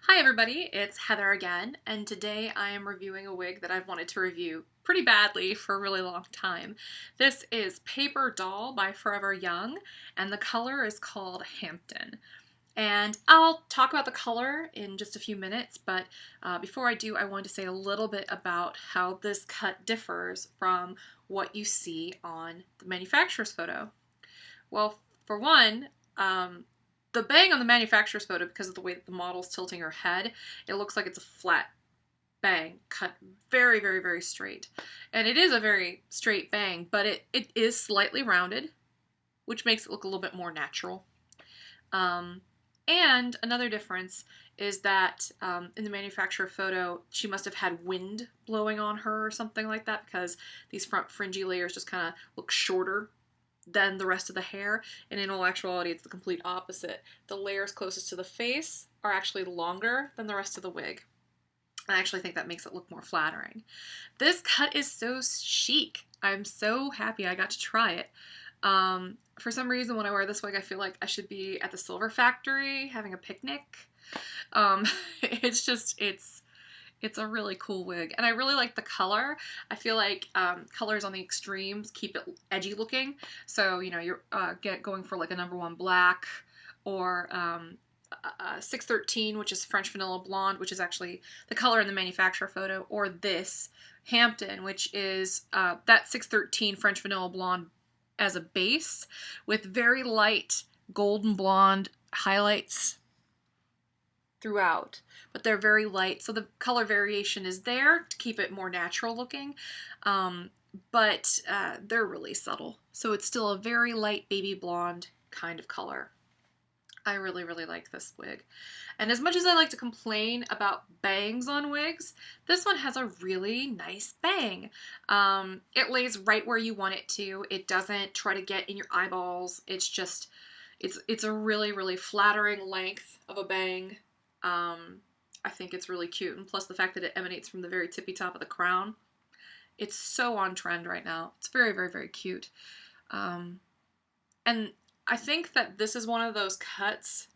Hi everybody, it's Heather again, and today I am reviewing a wig that I've wanted to review pretty badly for a really long time. This is Paper Doll by Forever Young, and the color is called Hampton. And I'll talk about the color in just a few minutes, but before I do, I want to say a little bit about how this cut differs from what you see on the manufacturer's photo. Well, for one, the bang on the manufacturer's photo, because of the way that the model's tilting her head, it looks like it's a flat bang cut very, very, very straight. And it is a very straight bang, but it is slightly rounded, which makes it look a little bit more natural. And another difference is that in the manufacturer photo, she must have had wind blowing on her or something like that, because these front fringy layers just kind of look shorter than the rest of the hair, and in all actuality it's the complete opposite. The layers closest to the face are actually longer than the rest of the wig. I actually think that makes it look more flattering. This cut is so chic. I'm so happy I got to try it. For some reason when I wear this wig I feel like I should be at the Silver Factory having a picnic. It's a really cool wig, and I really like the color. I feel like colors on the extremes keep it edgy looking. So, you know, you're going for like a #1 black, or 613, which is French Vanilla Blonde, which is actually the color in the manufacturer photo, or this Hampton, which is that 613 French Vanilla Blonde as a base with very light golden blonde highlights throughout, but they're very light, so the color variation is there to keep it more natural looking, but they're really subtle, so it's still a very light baby blonde kind of color. I really, really like this wig. And as much as I like to complain about bangs on wigs, this one has a really nice bang. It lays right where you want it to. It doesn't try to get in your eyeballs. It's just, it's a really, really flattering length of a bang. I think it's really cute, and plus the fact that it emanates from the very tippy top of the crown. It's so on trend right now. It's very, very, very cute. And I think that this is one of those cuts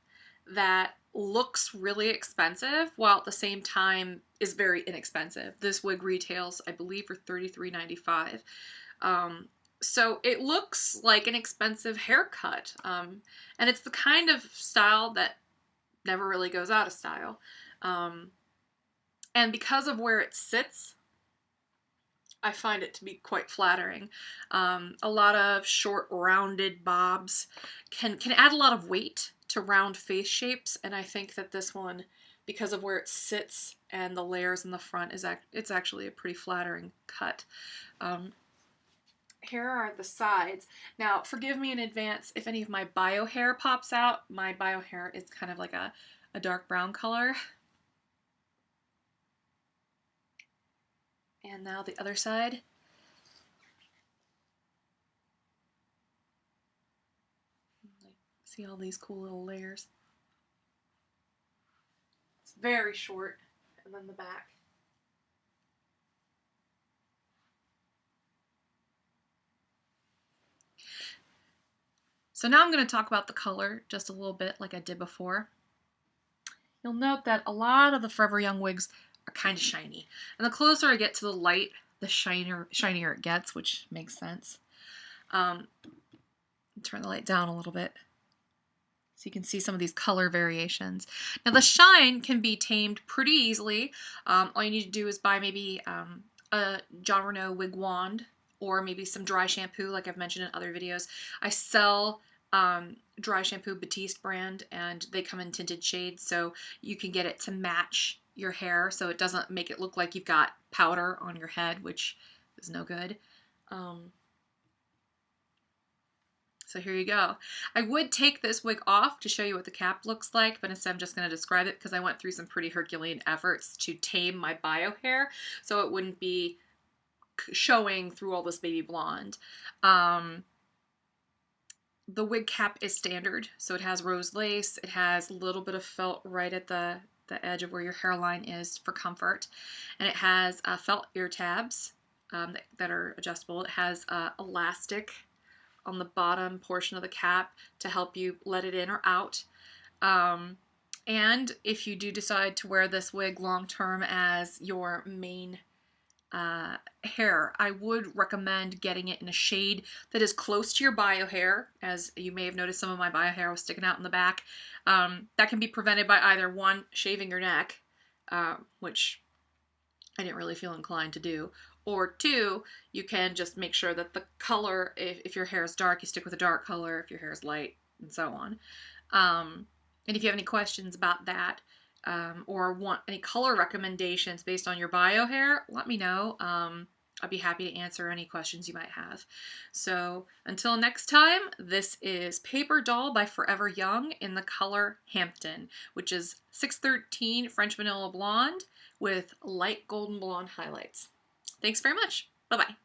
that looks really expensive while at the same time is very inexpensive. This wig retails, I believe, for $33.95. So it looks like an expensive haircut. And it's the kind of style that never really goes out of style. And because of where it sits, I find it to be quite flattering. A lot of short, rounded bobs can add a lot of weight to round face shapes, and I think that this one, because of where it sits and the layers in the front, it's actually a pretty flattering cut. Here are the sides. Now, forgive me in advance if any of my bio hair pops out. My bio hair is kind of like a dark brown color. And now the other side. See all these cool little layers. It's very short, and then the back. So now I'm going to talk about the color just a little bit like I did before. You'll note that a lot of the Forever Young wigs are kind of shiny. And the closer I get to the light, the shinier it gets, which makes sense. Turn the light down a little bit so you can see some of these color variations. Now the shine can be tamed pretty easily. All you need to do is buy maybe a Jon Renau wig wand, or maybe some dry shampoo like I've mentioned in other videos. I sell dry shampoo, Batiste brand, and they come in tinted shades, so you can get it to match your hair so it doesn't make it look like you've got powder on your head, which is no good. So here you go. I would take this wig off to show you what the cap looks like, but instead I'm just going to describe it because I went through some pretty Herculean efforts to tame my bio hair so it wouldn't be showing through all this baby blonde. The wig cap is standard, so it has rose lace, it has a little bit of felt right at the edge of where your hairline is for comfort, and it has felt ear tabs that are adjustable. It has elastic on the bottom portion of the cap to help you let it in or out. And if you do decide to wear this wig long term as your main hair, I would recommend getting it in a shade that is close to your bio hair. As you may have noticed, some of my bio hair was sticking out in the back. That can be prevented by either one, shaving your neck, which I didn't really feel inclined to do, or two, you can just make sure that the color, if your hair is dark, you stick with a dark color. If your hair is light, and so on. And if you have any questions about that, or want any color recommendations based on your bio hair, let me know. I'd be happy to answer any questions you might have. So until next time, this is Paper Doll by Forever Young in the color Hampton, which is 613 French Vanilla Blonde with light golden blonde highlights. Thanks very much. Bye-bye.